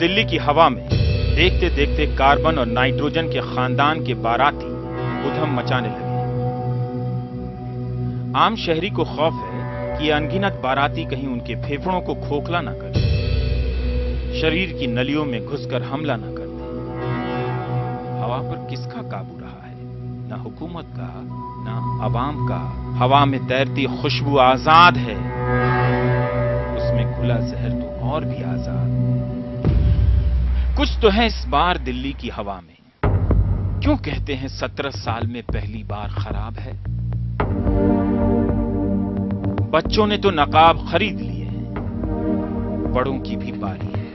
दिल्ली की हवा में देखते देखते कार्बन और नाइट्रोजन के खानदान के बाराती उधम मचाने लगे। आम शहरी को खौफ है कि अनगिनत बाराती कहीं उनके फेफड़ों को खोखला न कर दें, शरीर की नलियों में घुसकर हमला न कर दें। हवा पर किसका काबू रहा है? न हुकूमत का, न अवाम का। हवा में तैरती खुशबू आजाद है, उसमें खुला जहर तो और भी आजाद। कुछ तो है इस बार दिल्ली की हवा में। क्यों कहते हैं 17 साल में पहली बार खराब है? बच्चों ने तो नकाब खरीद लिए हैं, बड़ों की भी बारी है।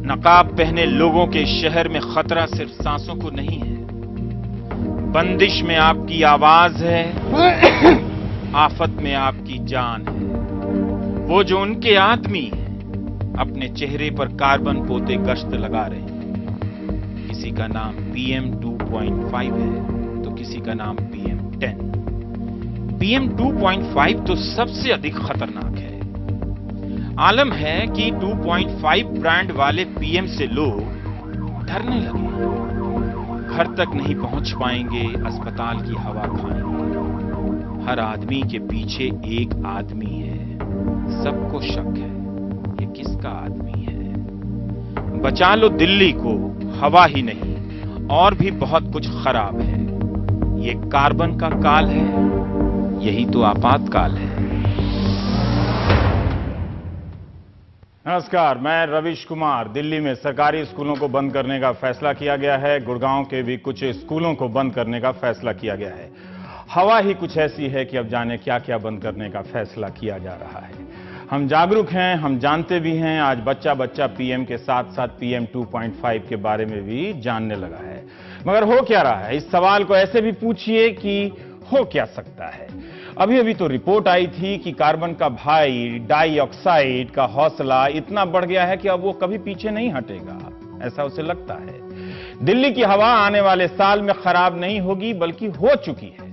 नकाब पहने लोगों के शहर में खतरा सिर्फ सांसों को नहीं है, बंदिश में आपकी आवाज है, आफत में आपकी जान है। वो जो उनके आदमी हैं, अपने चेहरे पर कार्बन पोते गश्त लगा रहे हैं। किसी का नाम PM 2.5 है तो किसी का नाम PM 10। PM 2.5 तो सबसे अधिक खतरनाक है। आलम है कि 2.5 ब्रांड वाले PM से लोग डरने लगे। घर तक नहीं पहुंच पाएंगे, अस्पताल की हवा खाएंगे। हर आदमी के पीछे एक आदमी है, सबको शक है ये किसका आदमी है। बचा लो दिल्ली को, हवा ही नहीं और भी बहुत कुछ खराब है। ये कार्बन का काल है, यही तो आपातकाल है। नमस्कार, मैं रविश कुमार। दिल्ली में सरकारी स्कूलों को बंद करने का फैसला किया गया है। गुड़गांव के भी कुछ स्कूलों को बंद करने का फैसला किया गया है। हवा ही कुछ ऐसी है कि अब जाने क्या क्या बंद करने का फैसला किया जा रहा है। हम जागरूक हैं, हम जानते भी हैं। आज बच्चा बच्चा PM के साथ साथ PM 2.5 के बारे में भी जानने लगा है। मगर हो क्या रहा है, इस सवाल को ऐसे भी पूछिए कि हो क्या सकता है। अभी अभी तो रिपोर्ट आई थी कि कार्बन का भाई डाइऑक्साइड का हौसला इतना बढ़ गया है कि अब वो कभी पीछे नहीं हटेगा, ऐसा उसे लगता है। दिल्ली की हवा आने वाले साल में खराब नहीं होगी बल्कि हो चुकी है।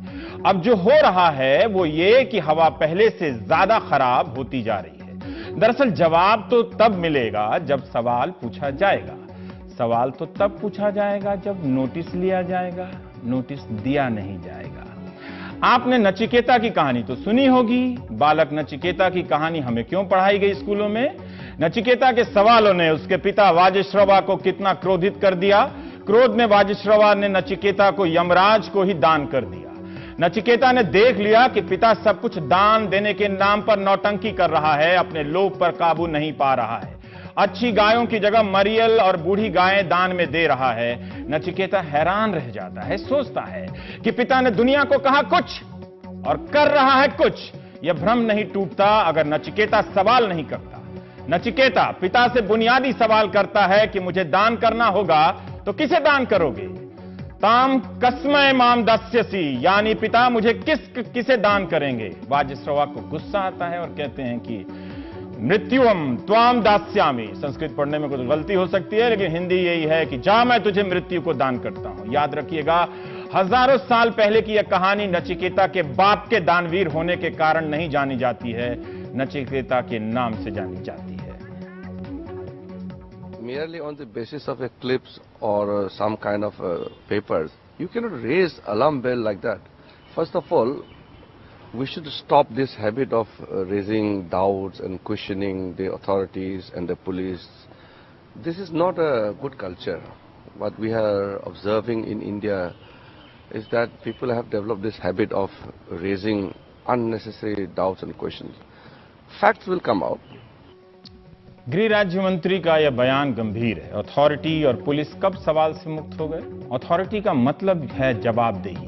अब जो हो रहा है वो ये कि हवा पहले से ज्यादा खराब होती जा रही है। दरअसल जवाब तो तब मिलेगा जब सवाल पूछा जाएगा। सवाल तो तब पूछा जाएगा जब नोटिस लिया जाएगा, नोटिस दिया नहीं जाएगा। आपने नचिकेता की कहानी तो सुनी होगी। बालक नचिकेता की कहानी हमें क्यों पढ़ाई गई स्कूलों में? नचिकेता के सवालों ने उसके पिता वाजिश्रवा को कितना क्रोधित कर दिया। क्रोध में वाजिश्रवा ने नचिकेता को यमराज को ही दान कर दिया। नचिकेता ने देख लिया कि पिता सब कुछ दान देने के नाम पर नौटंकी कर रहा है, अपने लोभ पर काबू नहीं पा रहा है। अच्छी गायों की जगह मरियल और बूढ़ी गायें दान में दे रहा है। नचिकेता हैरान रह जाता है, सोचता है कि पिता ने दुनिया को कहा कुछ और कर रहा है कुछ। यह भ्रम नहीं टूटता अगर नचिकेता सवाल नहीं करता। नचिकेता पिता से बुनियादी सवाल करता है कि मुझे दान करना होगा तो किसे दान करोगे? ताम कस्मय माम दास्यसी, यानी पिता मुझे किसे दान करेंगे? वाजिश्रवा को गुस्सा आता है और कहते हैं कि मृत्युम त्वाम दास्यामि। संस्कृत पढ़ने में कुछ गलती हो सकती है लेकिन हिंदी यही है कि जा मैं तुझे मृत्यु को दान करता हूं। याद रखिएगा, हजारों साल पहले की यह कहानी नचिकेता के बाप के दानवीर होने के कारण नहीं जानी जाती है, नचिकेता के नाम से जानी जाती है। Merely on the basis of a clips or some kind of papers, you cannot raise alarm bell like that. First of all, we should stop this habit of raising doubts and questioning the authorities and the police. This is not a good culture. What we are observing in India is that people have developed this habit of raising unnecessary doubts and questions. Facts will come out. गृह राज्य मंत्री का यह बयान गंभीर है। Authority और police कब सवाल से मुक्त हो गए? अथॉरिटी का मतलब है जवाबदेही।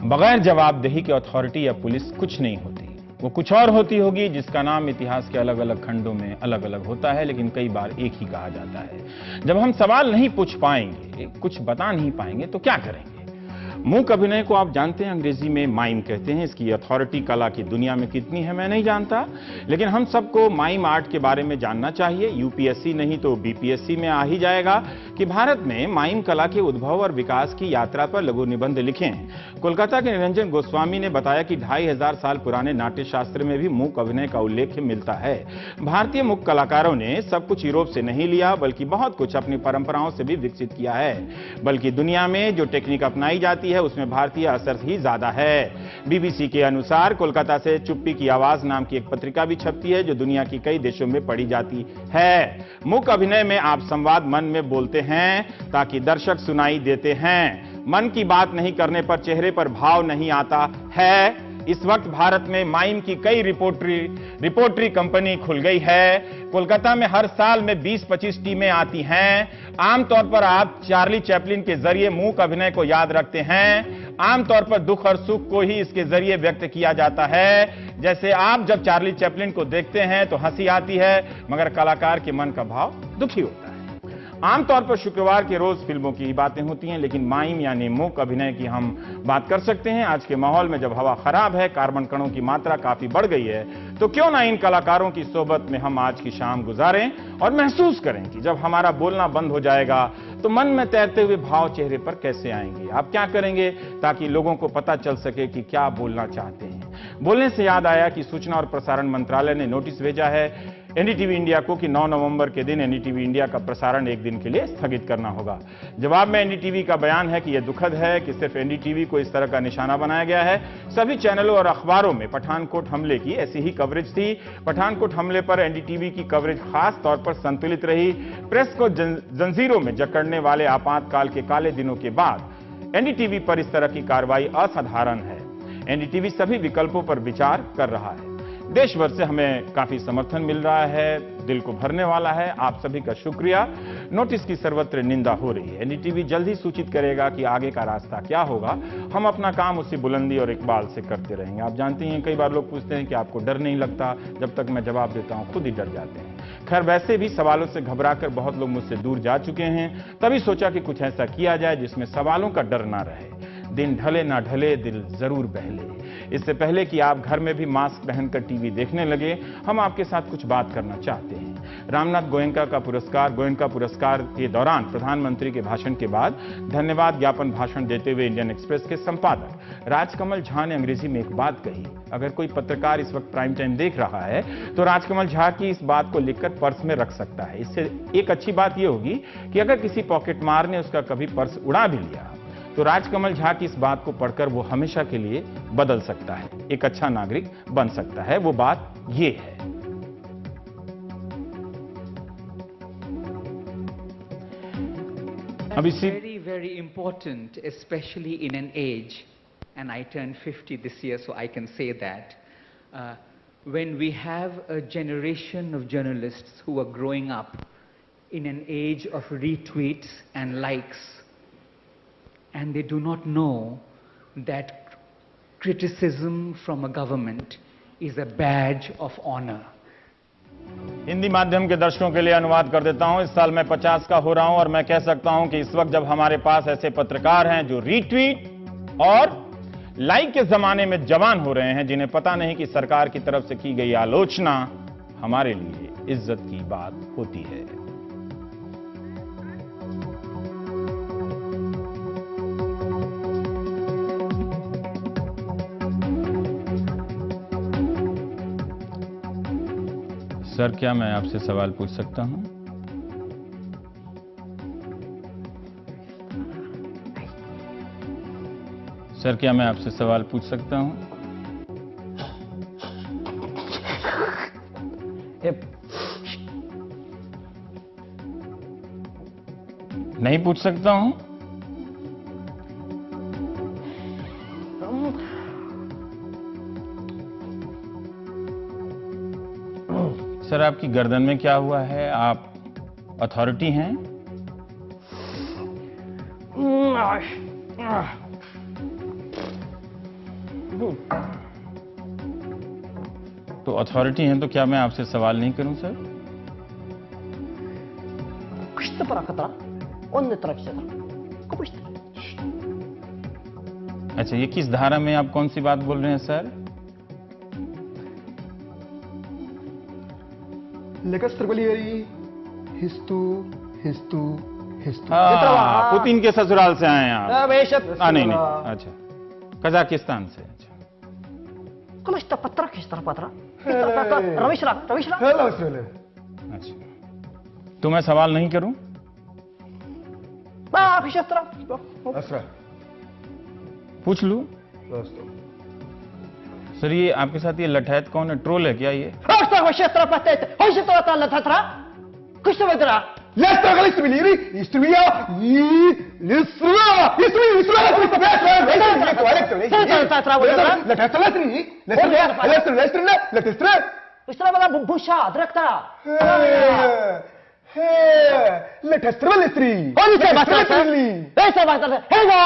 बगैर जवाबदेही के अथॉरिटी या पुलिस कुछ नहीं होती, वो कुछ और होती होगी जिसका नाम इतिहास के अलग अलग खंडों में अलग अलग होता है, लेकिन कई बार एक ही कहा जाता है। जब हम सवाल नहीं पूछ पाएंगे, कुछ बता नहीं पाएंगे तो क्या करेंगे? मूक अभिनय को आप जानते हैं, अंग्रेजी में माइम कहते हैं। इसकी अथॉरिटी कला की दुनिया में कितनी है मैं नहीं जानता, लेकिन हम सबको माइम आर्ट के बारे में जानना चाहिए। यूपीएससी नहीं तो बीपीएससी में आ ही जाएगा कि भारत में माइम कला के उद्भव और विकास की यात्रा पर लघु निबंध लिखे हैं। कोलकाता के निरंजन गोस्वामी ने बताया कि 2500 साल पुराने नाट्य शास्त्र में भी मूक अभिनय का उल्लेख मिलता है। भारतीय मूक कलाकारों ने सब कुछ यूरोप से नहीं लिया, बल्कि बहुत कुछ अपनी परंपराओं से भी विकसित किया है। बल्कि दुनिया में जो टेक्निक अपनाई जाती है उसमें भारतीय असर ही ज्यादा है। बीबीसी के अनुसार कोलकाता से चुप्पी की आवाज नाम की एक पत्रिका भी छपती है, जो दुनिया की कई देशों में पढ़ी जाती है। मूक अभिनय में आप संवाद मन में बोलते हैं ताकि दर्शक सुनाई देते हैं। मन की बात नहीं करने पर चेहरे पर भाव नहीं आता है। इस वक्त भारत में माइम की कई रिपोर्टरी कंपनी खुल गई है। कोलकाता में हर साल में 20-25 टीमें आती हैं। आमतौर पर आप चार्ली चैपलिन के जरिए मूक अभिनय को याद रखते हैं। आमतौर पर दुख और सुख को ही इसके जरिए व्यक्त किया जाता है। जैसे आप जब चार्ली चैपलिन को देखते हैं तो हंसी आती है, मगर कलाकार के मन का भाव दुखी होता है। आमतौर पर शुक्रवार के रोज फिल्मों की ही बातें होती हैं, लेकिन माइम यानी मूक अभिनय की हम बात कर सकते हैं। आज के माहौल में जब हवा खराब है, कार्बन कणों की मात्रा काफी बढ़ गई है, तो क्यों ना इन कलाकारों की सोबत में हम आज की शाम गुजारें और महसूस करें कि जब हमारा बोलना बंद हो जाएगा तो मन में तैरते हुए भाव चेहरे पर कैसे आएंगे। आप क्या करेंगे ताकि लोगों को पता चल सके कि क्या बोलना चाहते हैं। बोलने से याद आया कि सूचना और प्रसारण मंत्रालय ने नोटिस भेजा है एनडीटीवी इंडिया को कि 9 नवंबर के दिन एनडीटीवी इंडिया का प्रसारण एक दिन के लिए स्थगित करना होगा। जवाब में एनडीटीवी का बयान है कि यह दुखद है कि सिर्फ एनडीटीवी को इस तरह का निशाना बनाया गया है। सभी चैनलों और अखबारों में पठानकोट हमले की ऐसी ही कवरेज थी। पठानकोट हमले पर एनडीटीवी की कवरेज खास तौर पर संतुलित रही। प्रेस को जंजीरों में जकड़ने वाले आपातकाल के काले दिनों के बाद एनडीटीवी पर इस तरह की कार्रवाई असाधारण है। एनडीटीवी सभी विकल्पों पर विचार कर रहा है। देश भर से हमें काफी समर्थन मिल रहा है, दिल को भरने वाला है। आप सभी का शुक्रिया। नोटिस की सर्वत्र निंदा हो रही है। एनडीटीवी जल्द ही सूचित करेगा कि आगे का रास्ता क्या होगा। हम अपना काम उसी बुलंदी और इकबाल से करते रहेंगे। आप जानते हैं, कई बार लोग पूछते हैं कि आपको डर नहीं लगता। जब तक मैं जवाब देता हूं खुद ही डर जाते हैं। खैर, वैसे भी सवालों से घबराकर बहुत लोग मुझसे दूर जा चुके हैं। तभी सोचा कि कुछ ऐसा किया जाए जिसमें सवालों का डर ना रहे। दिन ढले ना ढले, दिल जरूर बहले। इससे पहले कि आप घर में भी मास्क पहनकर टीवी देखने लगे, हम आपके साथ कुछ बात करना चाहते हैं। रामनाथ गोयनका पुरस्कार के दौरान प्रधानमंत्री के भाषण के बाद धन्यवाद ज्ञापन भाषण देते हुए इंडियन एक्सप्रेस के संपादक राजकमल झा ने अंग्रेजी में एक बात कही। अगर कोई पत्रकार इस वक्त प्राइम टाइम देख रहा है तो राजकमल झा की इस बात को लिखकर पर्स में रख सकता है। इससे एक अच्छी बात यह होगी कि अगर किसी पॉकेटमार ने उसका कभी पर्स उड़ा भी लिया तो राजकमल झा की इस बात को पढ़कर वो हमेशा के लिए बदल सकता है, एक अच्छा नागरिक बन सकता है। वो बात ये है। Very important, especially in an age, and I turned 50 this year, so I can say that, when we have a generation of journalists who are growing up in an age of retweets and likes, and they do not know that criticism from a government is a badge of honor. Hindi माध्यम के दर्शकों के लिए अनुवाद कर देता हूं। इस साल मैं 50 का हो रहा हूं और मैं कह सकता हूं कि इस वक्त जब हमारे पास ऐसे पत्रकार हैं जो रीट्वीट और लाइक के जमाने में जवान हो रहे हैं, जिन्हें पता नहीं कि सरकार की तरफ से की गई आलोचना हमारे लिए इज्जत की बात होती है। सर, क्या मैं आपसे सवाल पूछ सकता हूं? सर, क्या मैं आपसे सवाल पूछ सकता हूं? नहीं पूछ सकता हूं? सर, आपकी गर्दन में क्या हुआ है? आप अथॉरिटी हैं? तो अथॉरिटी हैं तो क्या मैं आपसे सवाल नहीं करूं सर? अच्छा, ये किस धारा में आप कौन सी बात बोल रहे हैं सर? लेकस्त्रबलियरी हिस्तु हिस्तु हिस्तु पुतिन के ससुराल से आए हैं आप? वेशत नहीं नहीं, अच्छा, कजाकिस्तान से। अच्छा, Kumusta patra, kista patra? Ravisra. Hello Australia. अच्छा, तो मैं सवाल नहीं करूं? Kishastra. अस्त्रा पूछ लूं? सर, ये आपके साथ ये लठैत कौन है? ट्रोल है क्या ये? Rasta kishastra patete. Hoshitra tala tatra. Kusta vedra. Leicester Galistrimiliri, Istrimia, Isra, Istra bala busha, drakta. Esa bata. Hello.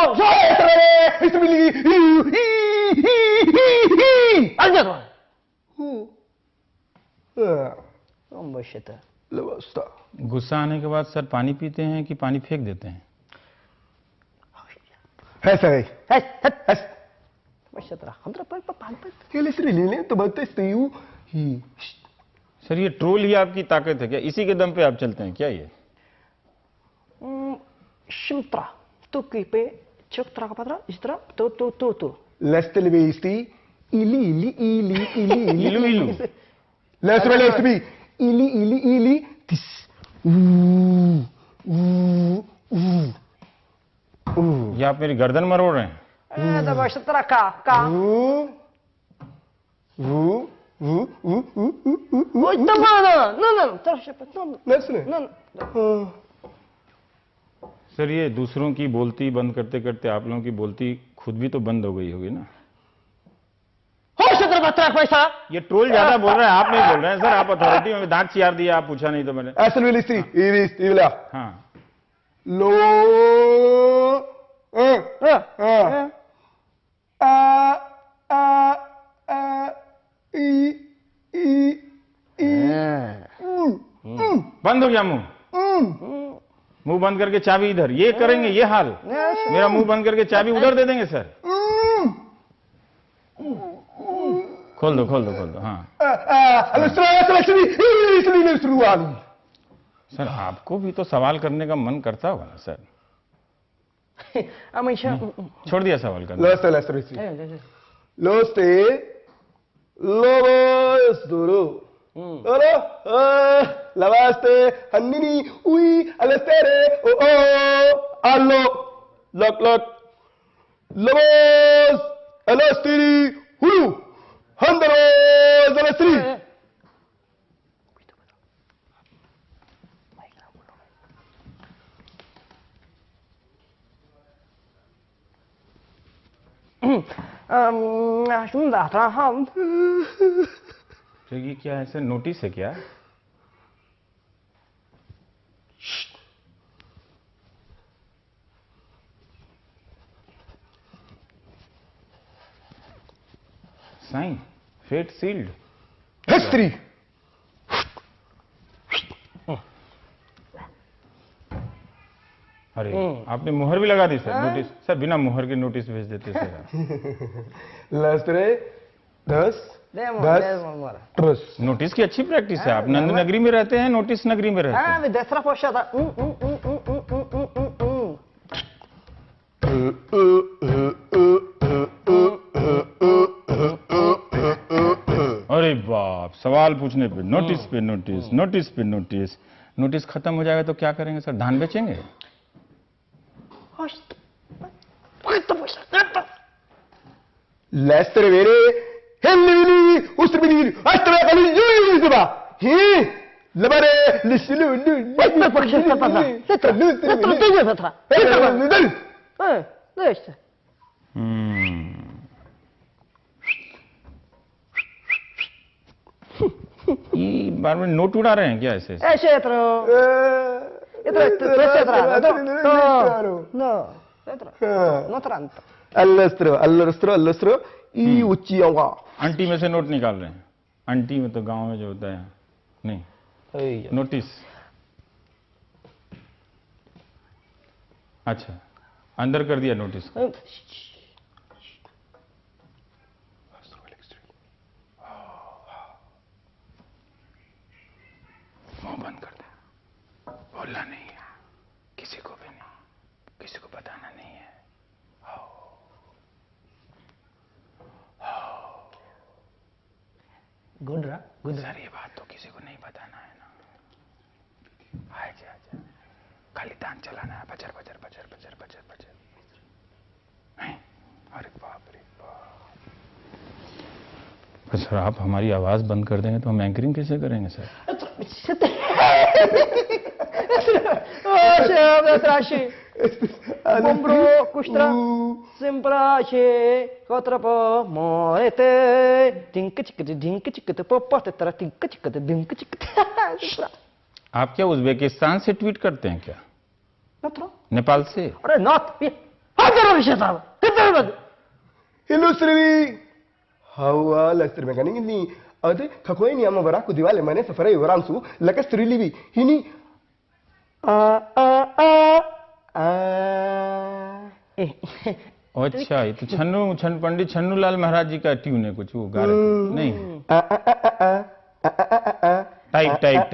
Anjaro. Bosheta. गुस्सा आने के बाद सर पानी पीते हैं कि पानी फेंक देते हैं? सर, ये ट्रोल ही आपकी ताकत है क्या? इसी के दम पे आप चलते हैं क्या ये? Shimtra. Tu kipe. Chuktra kapatra. Istra. Tu. Lestelvesti, ili. इलू Lestelvesti, ili, tis. ये आप मेरी गर्दन मरोड़ रहे हैं? Da boshtra ka. Oi, tamana. No. No. Sir, ये दूसरों की बोलती बंद करते करते आप लोगों की बोलती खुद भी तो बंद हो गई होगी ना? Hoshtra patra paisa. ये ट्रोल ज्यादा बोल रहा है, आप नहीं बोल रहे हैं सर। आप अथॉरिटी में दांत चियार दिया, आप पूछा नहीं तो मैंने। हाँ, लो बंद हो गया मुंह? मुंह बंद करके चाबी इधर, ये करेंगे ये हाल? मेरा मुंह बंद करके चाबी उधर दे देंगे सर? खोल दो। हाँ सर, आपको भी तो सवाल करने का मन करता होगा ना सर? छोड़ दिया सवाल करना? Lavaste, Hannini, Ui, Alestere, Allo, Lock, Lavos, Alestiri, Hulu, Handaros, Alestiri. तो ये क्या है सर, नोटिस है क्या? Sign, fate sealed, History. अरे आपने मुहर भी लगा दी सर? नोटिस सर, बिना मुहर के नोटिस भेज देते सर। Lastre, 10, Trus. नोटिस की अच्छी प्रैक्टिस है। आप नंद नगरी में रहते हैं, नोटिस नगरी में रहते हैं। Destra poshada. अरे बाप, सवाल पूछने पे नोटिस पे नोटिस। नोटिस खत्म हो जाएगा तो क्या करेंगे सर? धान बेचेंगे? Lastre vere, Helli, Ustribini, Astra, Yuba, he, Labare, Lissilu, ये बार में नोट उड़ा रहे हैं क्या ऐसे? Allestro, I Uchiawa. अंटी में से नोट निकाल रहे हैं? अंटी में तो गांव में जो होता है नहीं। नोटिस, अच्छा, अंदर कर दिया नोटिस। बोलना नहीं है, किसी को भी नहीं, किसी को बताना नहीं है। गुड रहा, गुड रहा। सर ये बात तो किसी को नहीं बताना है ना। आजा आजा, खाली दान चलाना है, buzzer buzzer buzzer buzzer buzzer buzzer. अरे बाप रे बाप। सर आप हमारी आवाज बंद कर देंगे तो हम एंकरिंग कैसे करेंगे sir? Bombro, custra, sembrace, cotrapa, morete, dinka chickete, papa, tetra, dinka chickete. आप क्या उज्बेकिस्तान से ट्वीट करते हैं क्या? Notro? नेपाल से? Ore, not, hadar rishata, hadar. Hello, Srivi. How are you, Mr. Meganini? Ade, kakoini ama baraku diwale mane safari waransu, laka Srilivi. Hini. अच्छा ये तो पंडित छन्नूलाल महाराज जी का ट्यून है कुछ, वो गा रहे थे। नहीं टाइप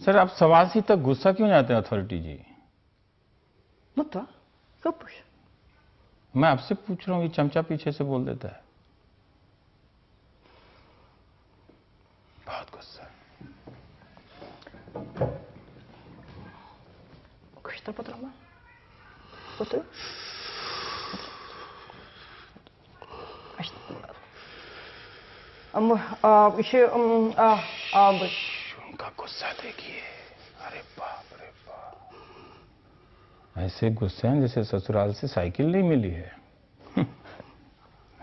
सर आप सवासी तक गुस्सा क्यों जाते हैं अथॉरिटी जी? Nota? Kapush. मैं आपसे पूछ रहा हूँ, ये चमचा पीछे से बोल देता है। बहुत गुस्सा। Custra patrama. Outro? उनका गुस्सा देखिए, अरे बाप रे बाप, ऐसे गुस्से हैं जैसे ससुराल से साइकिल नहीं मिली है।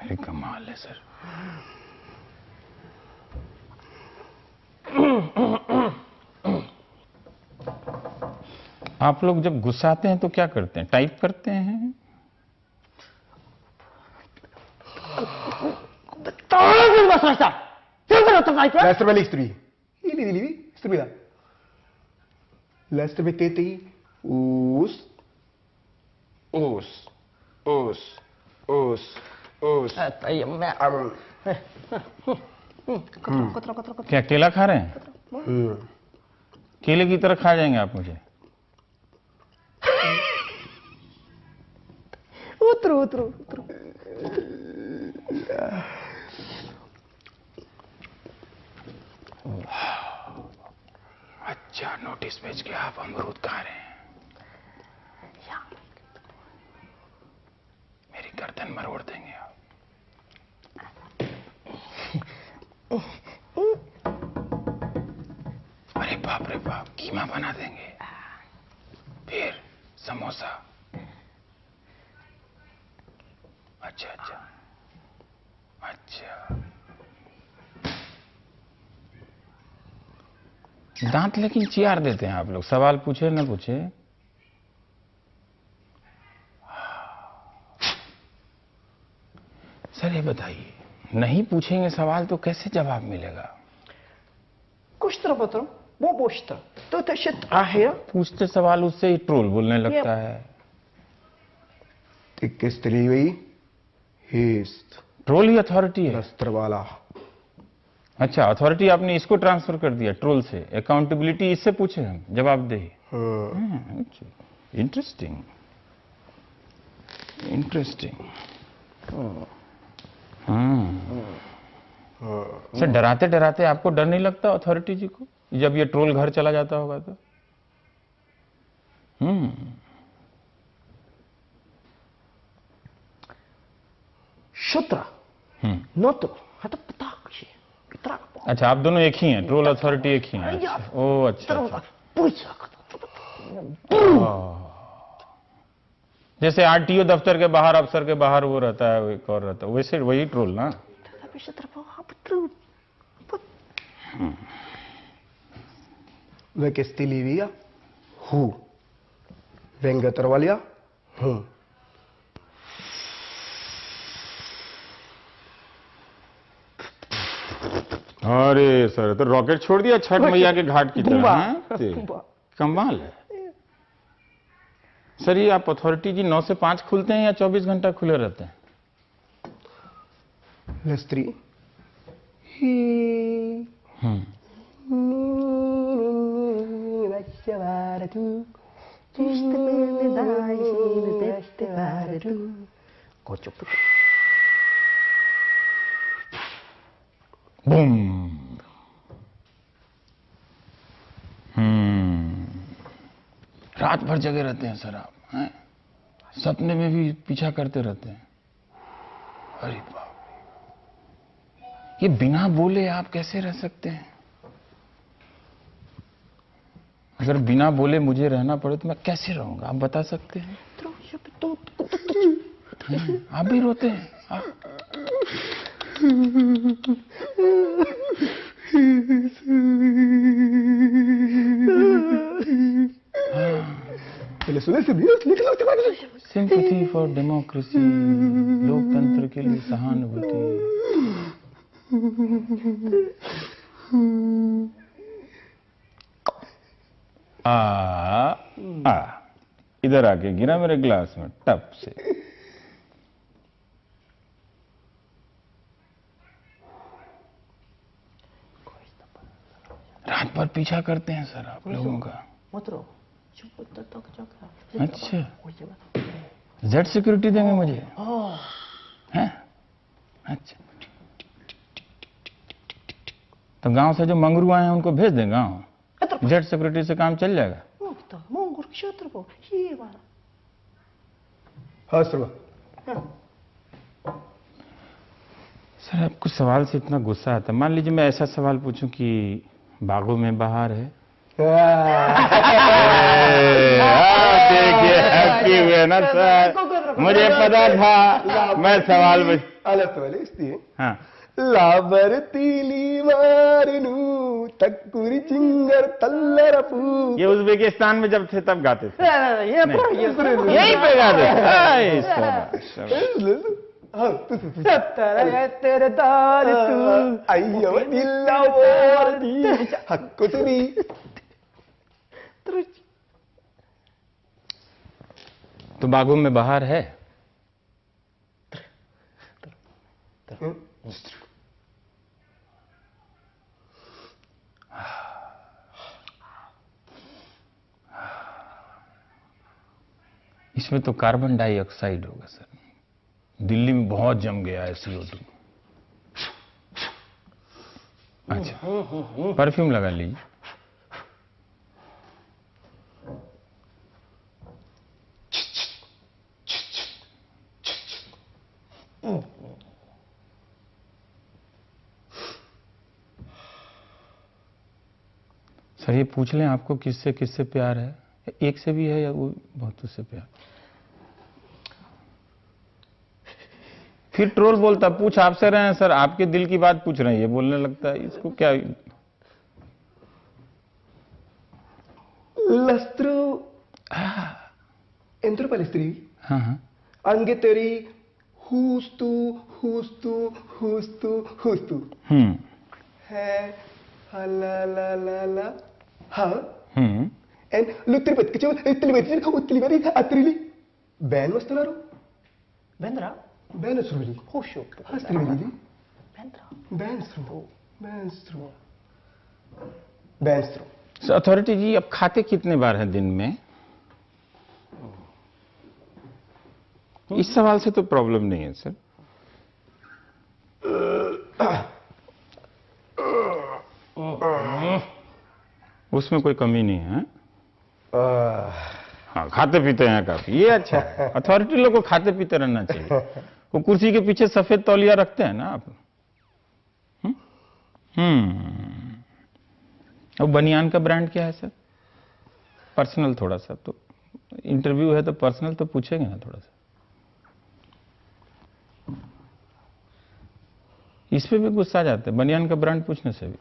अरे कमाल है सर। आप लोग जब गुस्साते हैं तो क्या करते हैं? टाइप करते हैं? Lester me listri. Ili, strumila. Lester me teti. Us. क्या केला खा रहे हैं? केले की तरह खा जाएंगे आप मुझे? Outro. अच्छा नोटिस भेज के आप अमरूद खा रहे हैं? मेरी गर्दन मरोड़ देंगे आप। अरे बाप रे बाप, कीमा बना देंगे, फिर समोसा। अच्छा दांत लेकिन चियार देते हैं आप लोग, सवाल पूछे न पूछे। सर ये बताइए, नहीं पूछेंगे सवाल तो कैसे जवाब मिलेगा? Custra patram. Bobosta. Tu te shit ahia. पूछते सवाल उससे ही ट्रोल बोलने लगता है। Tikkestrivi. Hist. ट्रोल ही अथॉरिटी है? Lester वाला. अच्छा अथॉरिटी आपने इसको ट्रांसफर कर दिया ट्रोल से, अकाउंटेबिलिटी इससे पूछे हम, जवाबदेही। इंटरेस्टिंग। सर डराते डराते आपको डर नहीं लगता अथॉरिटी जी को, जब ये ट्रोल घर चला जाता होगा तो? Shutra. Noto. Hata patakshi. अच्छा आप दोनों एक ही हैं, ट्रोल अथॉरिटी एक ही हैं? ओह अच्छा। जैसे आरटीओ दफ्तर के बाहर, अफसर के बाहर वो रहता है, एक और रहता है, वैसे वही ट्रोल ना? Ve che stili via. Venga Tarvalia. अरे सर तो रॉकेट छोड़ दिया छठ मैया के घाट की तरह। कमाल है सर। ये आप अथॉरिटी जी 9 से 5 खुलते हैं या 24 घंटा खुले रहते हैं? Lestri. baru. Beste Bundeswehr, die beste baru. Kocok tuh. Boom. रात भर जगे रहते हैं सर आप, हैं? सपने में भी पीछा करते रहते हैं। अरे बाप रे, ये बिना बोले आप कैसे रह सकते हैं? अगर बिना बोले मुझे रहना पड़े तो मैं कैसे रहूंगा, आप बता सकते हैं? आप भी रोते हैं? पहले सुने से भी लिख लो सिंपैथी फॉर डेमोक्रेसी, लोकतंत्र के लिए सहानुभूति। इधर आके गिरा मेरे ग्लास में टप से। रात भर पीछा करते हैं सर आप लोगों का। अच्छा, जेड सिक्योरिटी देंगे मुझे? हैं? अच्छा, तो गांव से जो मंगरू आए हैं उनको भेज दें गांव, जेड सिक्योरिटी से काम चल जाएगा। हाँ सर। सर आपको सवाल से इतना गुस्सा आता है, मान लीजिए मैं ऐसा सवाल पूछूं कि बागों में बहार है? देखिए हैप्पी हुए ना सर, मुझे पता था मैं सवाल में। हाँ, लाबरतीली वारनू तक्कुरी चिंगर तल्लरपू। ये उज्बेकिस्तान में जब थे तब गाते थे, यही पे गाते थे। तेरे दार तू अय्यो दिल्ला वार दी हक्को तेरी। तो बागों में बहार है? इसमें तो कार्बन डाइऑक्साइड होगा सर, दिल्ली में बहुत जम गया है CO2। अच्छा, परफ्यूम लगा लीजिए। सर ये पूछ लें आपको किससे किससे प्यार है? एक से भी है या वो बहुत से प्यार? फिर ट्रोल बोलता पूछ आपसे रहे हैं सर, आपके दिल की बात पूछ रहे हैं, ये बोलने लगता है, इसको क्या? लस्त्रु एंट्रो पलिस्त्री। हाँ हाँ, अंगे तेरी हुस्तु हुस्तु हुस्तु हुस्तु है ला ला ला ला। हाँ en lutripet kecil utlibetin utliberi atrili ben mastalaru Bendra? ben asruli Hoş yok. astrili Bendra. benstro authority जी अब खाते कितने बार हैं दिन में? इस सवाल से तो प्रॉब्लम नहीं है सर। उसमें कोई कमी नहीं है। हाँ, खाते पीते हैं काफी, ये अच्छा है। अथॉरिटी लोग को खाते पीते रहना चाहिए। वो कुर्सी के पीछे सफेद तौलिया रखते हैं ना आप। और बनियान का ब्रांड क्या है सर? पर्सनल थोड़ा सा, तो इंटरव्यू है तो पर्सनल तो पूछेंगे ना थोड़ा सा। इस पे भी गुस्सा आ जाता है बनियान का ब्रांड पूछने से भी।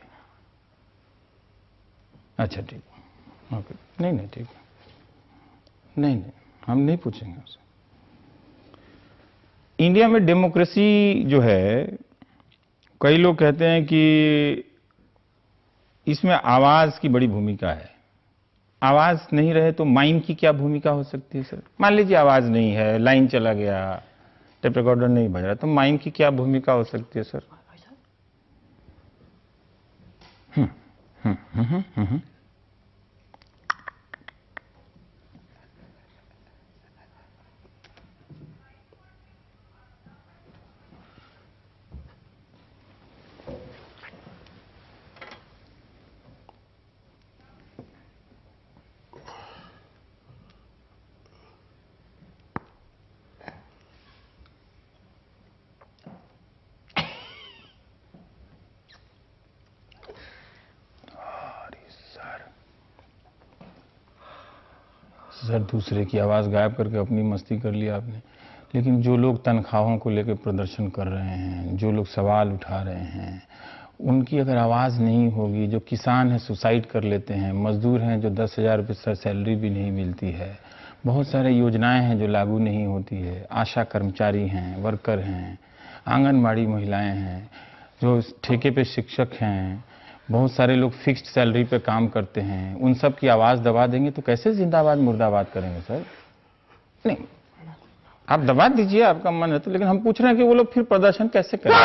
अच्छा ठीक है, ओके, नहीं ठीक है, नहीं हम नहीं पूछेंगे उससे। इंडिया में डेमोक्रेसी जो है, कई लोग कहते हैं कि इसमें आवाज की बड़ी भूमिका है। आवाज नहीं रहे तो माइम की क्या भूमिका हो सकती है सर? मान लीजिए आवाज नहीं है, लाइन चला गया, टेप रिकॉर्डर नहीं बज रहा, तो माइम की क्या भूमिका हो सकती है सर? सर दूसरे की आवाज़ गायब करके अपनी मस्ती कर लिया आपने, लेकिन जो लोग तनख्वाहों को लेकर प्रदर्शन कर रहे हैं, जो लोग सवाल उठा रहे हैं, उनकी अगर आवाज़ नहीं होगी, जो किसान हैं सुसाइड कर लेते हैं, मजदूर हैं जो 10,000 रुपये सैलरी भी नहीं मिलती है, बहुत सारे योजनाएं हैं जो लागू नहीं होती है, आशा कर्मचारी हैं, वर्कर हैं, आंगनबाड़ी महिलाएं हैं, जो ठेके पे शिक्षक हैं, बहुत सारे लोग फिक्स्ड सैलरी पे काम करते हैं, उन सब की आवाज़ दबा देंगे तो कैसे जिंदाबाद मुर्दाबाद करेंगे सर? नहीं, आप दबा दीजिए, आपका मन है तो, लेकिन हम पूछ रहे हैं कि वो लोग फिर प्रदर्शन कैसे करें?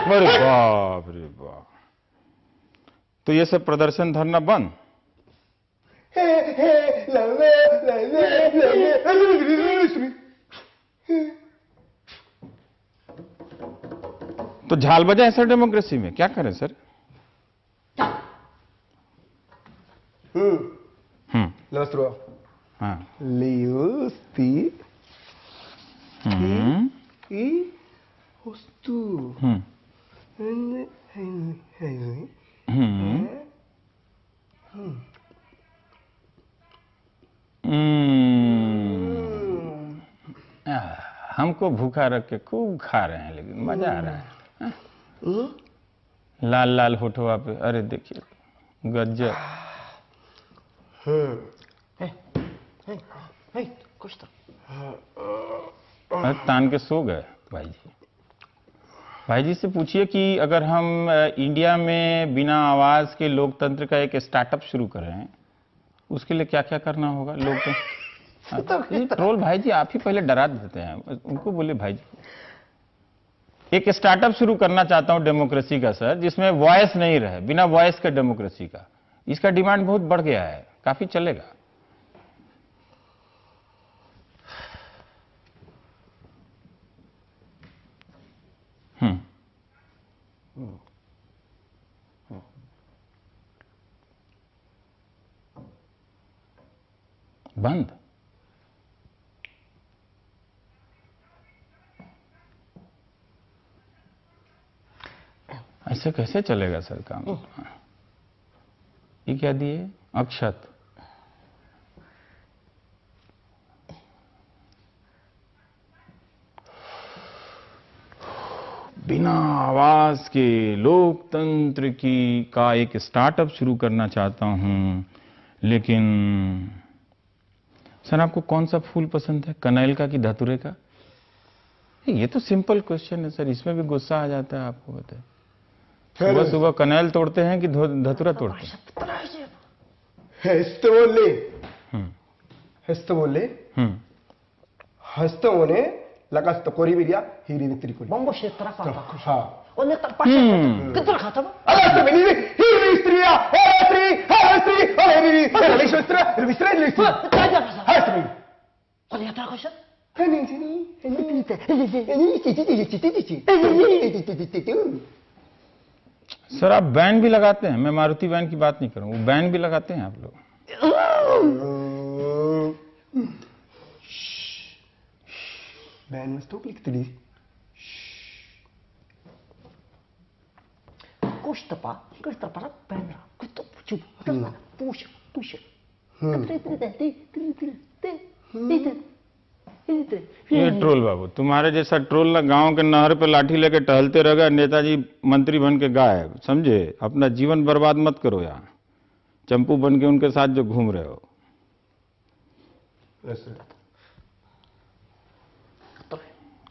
अरे बाप रे बाप, तो ये सब प्रदर्शन धरना बंद? तो झाल बजा है सर डेमोक्रेसी में, क्या करें सर? Lastro. हाँ Leusti. हम्म E. Hostu. हम्म हम्म हमको भूखा रख के खूब खा रहे हैं, लेकिन मजा आ रहा है। लाल लाल होठवा पे, अरे देखिए गज्जब। कुछ तो तान के सो गए भाई जी। भाई जी से पूछिए कि अगर हम इंडिया में बिना आवाज के लोकतंत्र का एक स्टार्टअप शुरू करें, उसके लिए क्या क्या करना होगा? लोकतंत्र ट्रोल भाई जी आप ही पहले डरा देते हैं उनको, बोले भाई जी एक स्टार्टअप शुरू करना चाहता हूं डेमोक्रेसी का सर, जिसमें वॉइस नहीं रहे, बिना वॉइस का डेमोक्रेसी का। इसका डिमांड बहुत बढ़ गया है, काफी चलेगा। बंद? ऐसे कैसे चलेगा सर काम? ये क्या दिए? अक्षत। बिना आवाज के लोकतंत्र की का एक स्टार्टअप शुरू करना चाहता हूं, लेकिन सर आपको कौन सा फूल पसंद है, कनैल का कि धतूरे का? ये तो सिंपल क्वेश्चन है सर, इसमें भी गुस्सा आ जाता है आपको। बताए सुबह सुबह कनैल तोड़ते हैं कि धतूरा तोड़ते हैं? हेस्तवोले हेस्तवोले हस्तवोने लगास्त कोरी बिरिया हीरी नित्री कोरी बम्बो क्षेत्र का हाँ ओने तर पाशे कितना खाता बा अरे तो मेरी हीरी स्त्रिया हेस्त्री हेरी रिश्वस्त्र रिश्वस्त्र रिश्वस्त्र काय जा हेस्त्री ओने तर कोश सर आप बैन भी लगाते हैं, मैं मारुति बैन की बात नहीं कर रहा हूं, बैन भी लगाते हैं आप लोग। बैन मस्त क्लिक तली कुछ तो para penra कुछ तो पूछ पूछ पूछ ये ट्रोल बाबू, तुम्हारे जैसा ट्रोल ना गांव के नहर पे लाठी लेके टहलते रहेगा, नेताजी मंत्री बन के गायब, समझे? अपना जीवन बर्बाद मत करो यहाँ, चंपू बन के उनके साथ जो घूम रहे हो।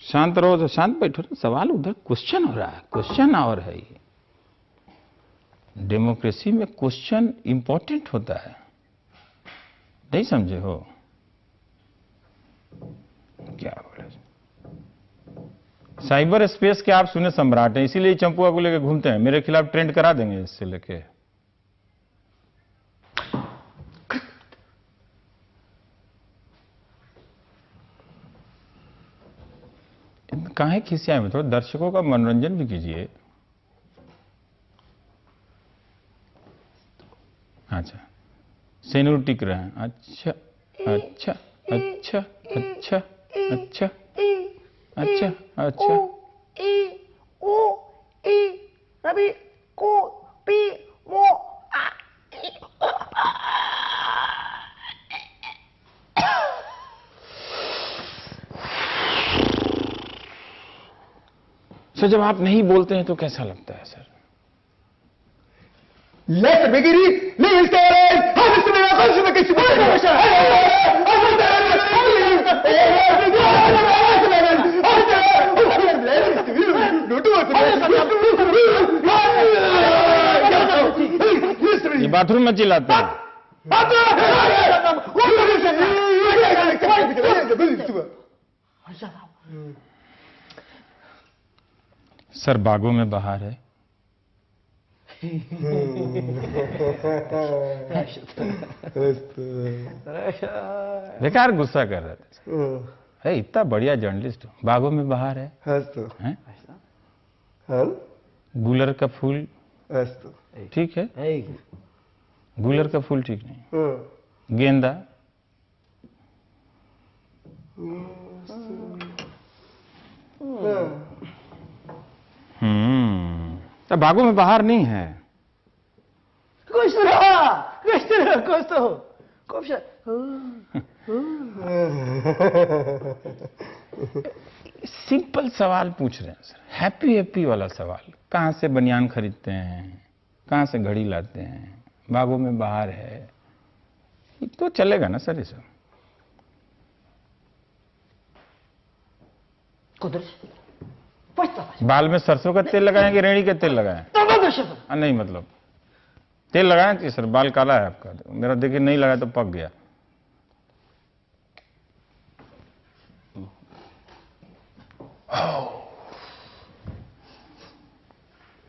शांत रहो, तो शांत बैठो। सवाल उधर क्वेश्चन हो रहा है, क्वेश्चन और है। ये डेमोक्रेसी में क्वेश्चन इंपॉर्टेंट होता है, नहीं समझे हो? क्या बोले, साइबर स्पेस के आप सुने सम्राट हैं, इसीलिए चंपुआ को लेके घूमते हैं। मेरे खिलाफ ट्रेंड करा देंगे इससे लेके। काहे खिसियाए में, थोड़ा दर्शकों का मनोरंजन भी कीजिए। अच्छा, सेनूर टिक रहे हैं। अच्छा अच्छा अच्छा अच्छा अच्छा अच्छा अच्छा। रवि को पी मो सर जब आप नहीं बोलते हैं तो कैसा लगता है sir? Let's begin it. Let's start it. How is it? How is it? How is it? ये बाथरूम में चिल्लाते हैं। सर बागों में बहार है। बेकार गुस्सा कर रहे थे। है इतना बढ़िया जर्नलिस्ट, बागों में बहार है। हैं? गुलर का फूल ठीक है, गुलर का फूल ठीक नहीं। गेंदा तो बागों में बहार नहीं है। सिंपल सवाल पूछ रहे हैं सर, हैप्पी हैप्पी वाला सवाल। कहां से बनियान खरीदते हैं, कहां से घड़ी लाते हैं, बागों में बहार है, तो चलेगा ना सर ये सब। बाल में सरसों का तेल लगाएं कि रेड़ी का तेल लगाएं? नहीं मतलब तेल लगाएं कि सर बाल काला है आपका। मेरा देखिए नहीं लगाया तो पक गया।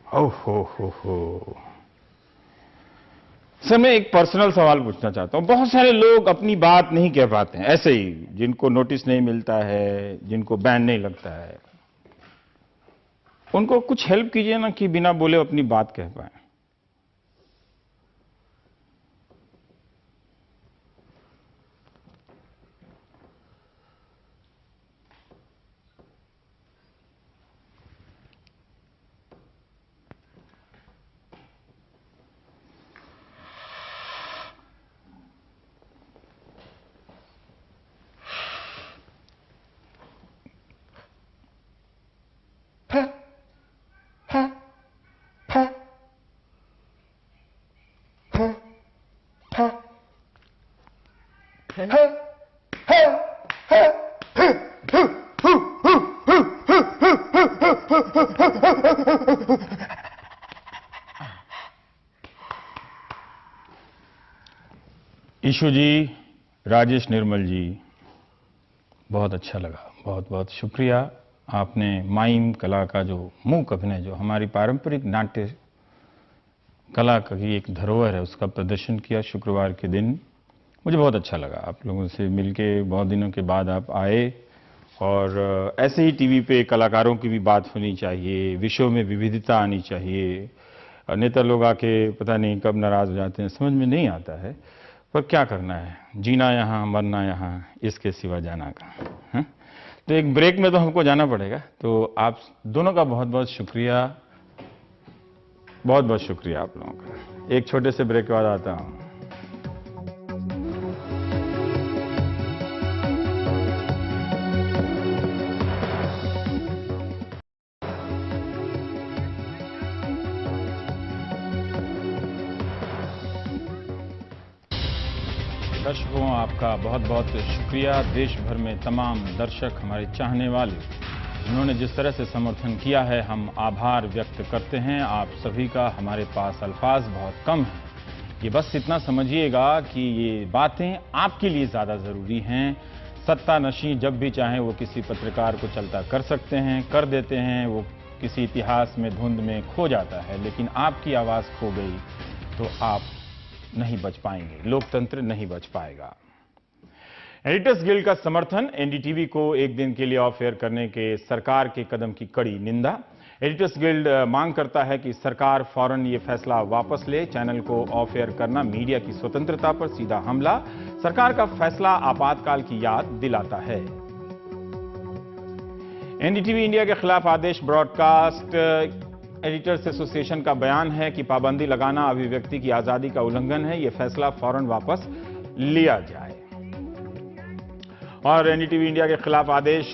हो सर मैं एक पर्सनल सवाल पूछना चाहता हूं। बहुत सारे लोग अपनी बात नहीं कह पाते हैं ऐसे ही, जिनको नोटिस नहीं मिलता है, जिनको बैन नहीं लगता है, उनको कुछ हेल्प कीजिए ना कि बिना बोले अपनी बात कह पाए। ईशु जी, राजेश निर्मल जी, बहुत अच्छा लगा, बहुत बहुत शुक्रिया। आपने माइम कला का जो मूक अभिनय, जो हमारी पारंपरिक नाट्य कला की एक धरोहर है, उसका प्रदर्शन किया शुक्रवार के दिन। मुझे बहुत अच्छा लगा आप लोगों से मिलके। बहुत दिनों के बाद आप आए, और ऐसे ही टीवी पे कलाकारों की भी बात होनी चाहिए, विषयों में विविधता आनी चाहिए। नेता लोग आके पता नहीं कब नाराज हो जाते हैं, समझ में नहीं आता है, पर क्या करना है, जीना यहाँ मरना यहाँ, इसके सिवा जाना कहाँ। तो एक ब्रेक में तो हमको जाना पड़ेगा। तो आप दोनों का बहुत बहुत शुक्रिया, बहुत बहुत शुक्रिया आप लोगों का। एक छोटे से ब्रेक के बाद आता हूँ। दर्शकों, आपका बहुत बहुत शुक्रिया। देश भर में तमाम दर्शक, हमारे चाहने वाले, जिन्होंने जिस तरह से समर्थन किया है, हम आभार व्यक्त करते हैं आप सभी का। हमारे पास अल्फाज बहुत कम हैं। ये बस इतना समझिएगा कि ये बातें आपके लिए ज़्यादा ज़रूरी हैं। सत्तानशी जब भी चाहें वो किसी पत्रकार को चलता कर सकते हैं, कर देते हैं, वो किसी इतिहास में धुंध में खो जाता है, लेकिन आपकी आवाज़ खो गई तो आप नहीं बच पाएंगे, लोकतंत्र नहीं बच पाएगा। एडिटर्स गिल्ड का समर्थन, एनडीटीवी को एक दिन के लिए ऑफ एयर करने के सरकार के कदम की कड़ी निंदा। एडिटर्स गिल्ड मांग करता है कि सरकार फौरन ये फैसला वापस ले। चैनल को ऑफ एयर करना मीडिया की स्वतंत्रता पर सीधा हमला। सरकार का फैसला आपातकाल की याद दिलाता है। एनडीटीवी इंडिया के खिलाफ आदेश। ब्रॉडकास्ट एडिटर्स एसोसिएशन का बयान है कि पाबंदी लगाना अभिव्यक्ति की आजादी का उल्लंघन है। यह फैसला फौरन वापस लिया जाए। और एनडीटीवी इंडिया के खिलाफ आदेश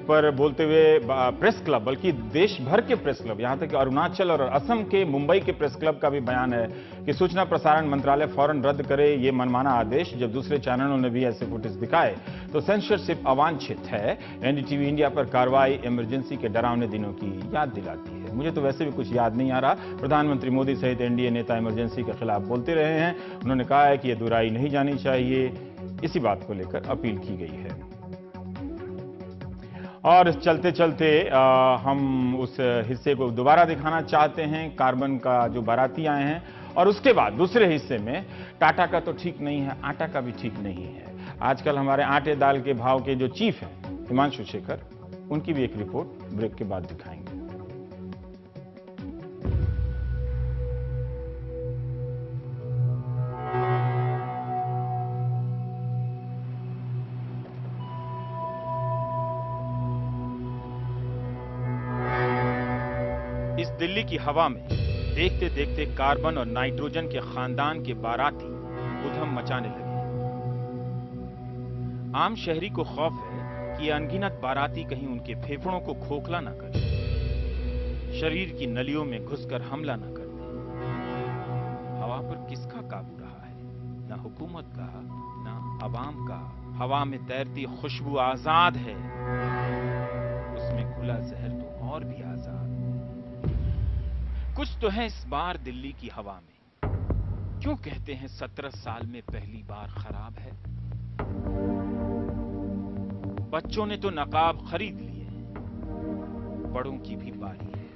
पर बोलते हुए प्रेस क्लब, बल्कि देश भर के प्रेस क्लब, यहां तक कि अरुणाचल और असम के मुंबई के प्रेस क्लब का भी बयान है कि सूचना प्रसारण मंत्रालय फौरन रद्द करे ये मनमाना आदेश। जब दूसरे चैनलों ने भी ऐसे फुटेज दिखाए तो सेंसरशिप अवांछित है। एनडीटीवी इंडिया पर कार्रवाई इमरजेंसी के डरावने दिनों की याद दिलाती है। मुझे तो वैसे भी कुछ याद नहीं आ रहा। प्रधानमंत्री मोदी सहित एनडीए नेता इमरजेंसी के खिलाफ बोलते रहे हैं। उन्होंने कहा है कि यह दुराई नहीं जानी चाहिए। इसी बात को लेकर अपील की गई है। और चलते चलते हम उस हिस्से को दोबारा दिखाना चाहते हैं, कार्बन का जो बाराती आए हैं। और उसके बाद दूसरे हिस्से में टाटा का तो ठीक नहीं है, आटा का भी ठीक नहीं है। आजकल हमारे आटे दाल के भाव के जो चीफ हैं हिमांशु शेखर, उनकी भी एक रिपोर्ट ब्रेक के बाद दिखाएंगे। इस दिल्ली की हवा में देखते देखते कार्बन और नाइट्रोजन के खानदान के बाराती उधम मचाने लगे। आम शहरी को खौफ है कि अनगिनत बाराती कहीं उनके फेफड़ों को खोखला न कर दें, शरीर की नलियों में घुसकर हमला न कर दें। हवा पर किसका काबू रहा है? न हुकूमत का, न अवाम का। हवा में तैरती खुशबू आजाद है, उसमें खुला जहर तो और भी आजाद। कुछ तो है इस बार दिल्ली की हवा में। क्यों कहते हैं 17 साल में पहली बार खराब है? बच्चों ने तो नकाब खरीद लिए, बड़ों की भी बारी है।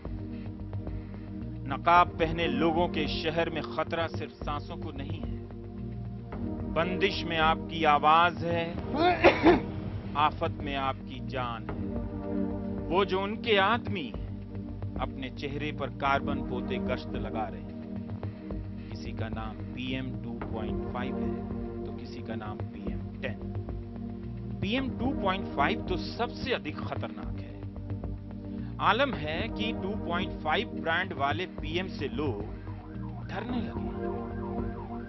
नकाब पहने लोगों के शहर में खतरा सिर्फ सांसों को नहीं है, बंदिश में आपकी आवाज है, आफत में आपकी जान है। वो जो उनके आदमी अपने चेहरे पर कार्बन पोते गश्त लगा रहे हैं। किसी का नाम PM 2.5 है तो किसी का नाम PM 10। PM 2.5 तो सबसे अधिक खतरनाक है। आलम है कि 2.5 ब्रांड वाले PM से लोग डरने लगे।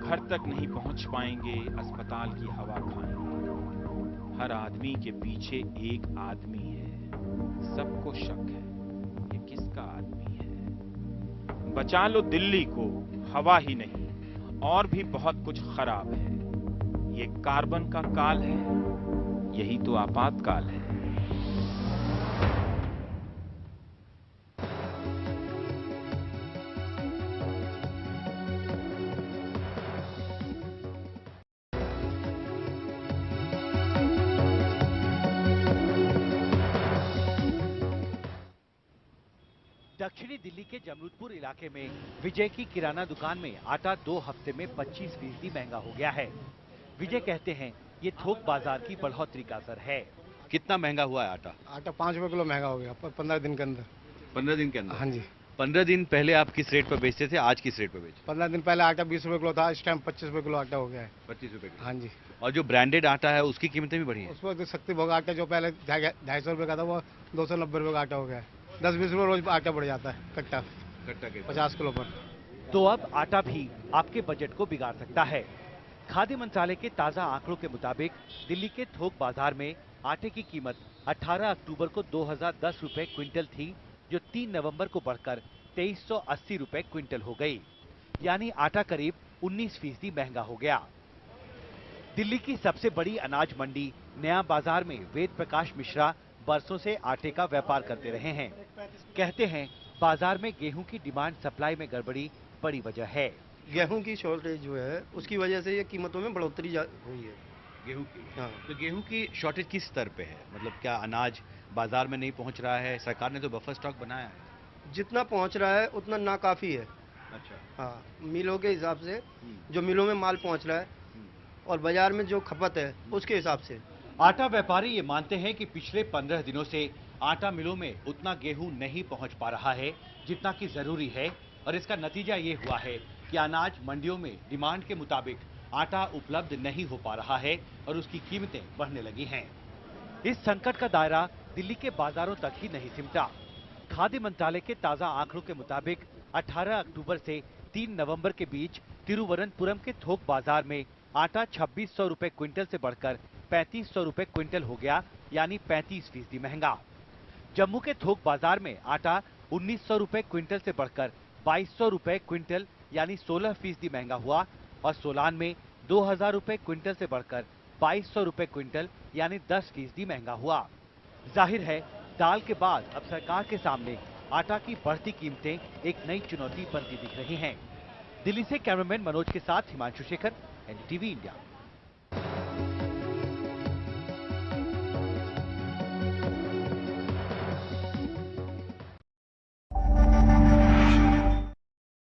घर तक नहीं पहुंच पाएंगे, अस्पताल की हवा खाएंगे। हर आदमी के पीछे एक आदमी है। सबको शक है किसका आदमी है। बचा लो दिल्ली को, हवा ही नहीं और भी बहुत कुछ खराब है। ये कार्बन का काल है, यही तो आपातकाल है। दक्षिणी दिल्ली के जमरूदपुर इलाके में विजय की किराना दुकान में आटा 2 हफ्ते में 25% महंगा हो गया है। विजय कहते हैं ये थोक बाजार की बढ़ोतरी का असर है। कितना महंगा हुआ है आटा? आटा 5 रुपए किलो महंगा हो गया 15 दिन के अंदर। 15 दिन के अंदर? हाँ जी। 15 दिन पहले आप किस रेट पर बेचते थे, आज किस रेट पर बेचते? 15 दिन पहले आटा 20 रुपए किलो था, इस टाइम 25 रुपए किलो आटा हो गया है। 25 रुपए किलो? हाँ जी। और जो ब्रांडेड आटा है उसकी कीमतें भी बढ़ी हैं? उस वक्त शक्ति भोग आटा जो पहले 250 रुपए का था वो 290 रुपए का आटा हो गया है। 10-20 रुपए रोज आटा बढ़ जाता है कट्टा के 50 किलो पर। तो अब आटा भी आपके बजट को बिगाड़ सकता है। खाद्य मंत्रालय के ताजा आंकड़ों के मुताबिक दिल्ली के थोक बाजार में आटे की कीमत 18 अक्टूबर को 2010 रुपए क्विंटल थी, जो 3 नवंबर को बढ़कर 2380 रुपए क्विंटल हो गई। यानी आटा करीब 19% महंगा हो गया। दिल्ली की सबसे बड़ी अनाज मंडी नया बाजार में वेद प्रकाश मिश्रा बरसों से आटे का व्यापार करते रहे हैं। कहते हैं बाजार में गेहूं की डिमांड सप्लाई में गड़बड़ी बड़ी वजह है। गेहूं की शॉर्टेज जो है उसकी वजह से ये कीमतों में बढ़ोतरी हुई है। गेहूं की? हाँ। तो गेहूं की शॉर्टेज किस स्तर पे है? मतलब क्या अनाज बाजार में नहीं पहुंच रहा है? सरकार ने तो बफर स्टॉक बनाया है। जितना पहुंच रहा है उतना नाकाफी है। अच्छा। हाँ, मिलों के हिसाब से जो मिलों में माल पहुंच रहा है और बाजार में जो खपत है उसके हिसाब से। आटा व्यापारी ये मानते हैं कि पिछले 15 दिनों से आटा मिलों में उतना गेहूं नहीं पहुंच पा रहा है जितना कि जरूरी है और इसका नतीजा ये हुआ है कि अनाज मंडियों में डिमांड के मुताबिक आटा उपलब्ध नहीं हो पा रहा है और उसकी कीमतें बढ़ने लगी हैं। इस संकट का दायरा दिल्ली के बाजारों तक ही नहीं सिमटा। खाद्य मंत्रालय के ताजा आंकड़ों के मुताबिक 18 अक्टूबर से 3 नवंबर के बीच तिरुवनंतपुरम के थोक बाजार में आटा 2600 रुपए क्विंटल से बढ़कर 3500 रुपए क्विंटल हो गया, यानी 35% महंगा। जम्मू के थोक बाजार में आटा 1900 रुपए क्विंटल से बढ़कर 2200 रुपए क्विंटल यानी 16% महंगा हुआ और सोलान में 2000 रुपए क्विंटल से बढ़कर 2200 रुपए क्विंटल यानी 10% महंगा हुआ। जाहिर है दाल के बाद अब सरकार के सामने आटा की बढ़ती कीमतें एक नई चुनौती बनती दिख रही हैं। दिल्ली से कैमरामैन मनोज के साथ हिमांशु शेखर, एनडीटीवी इंडिया।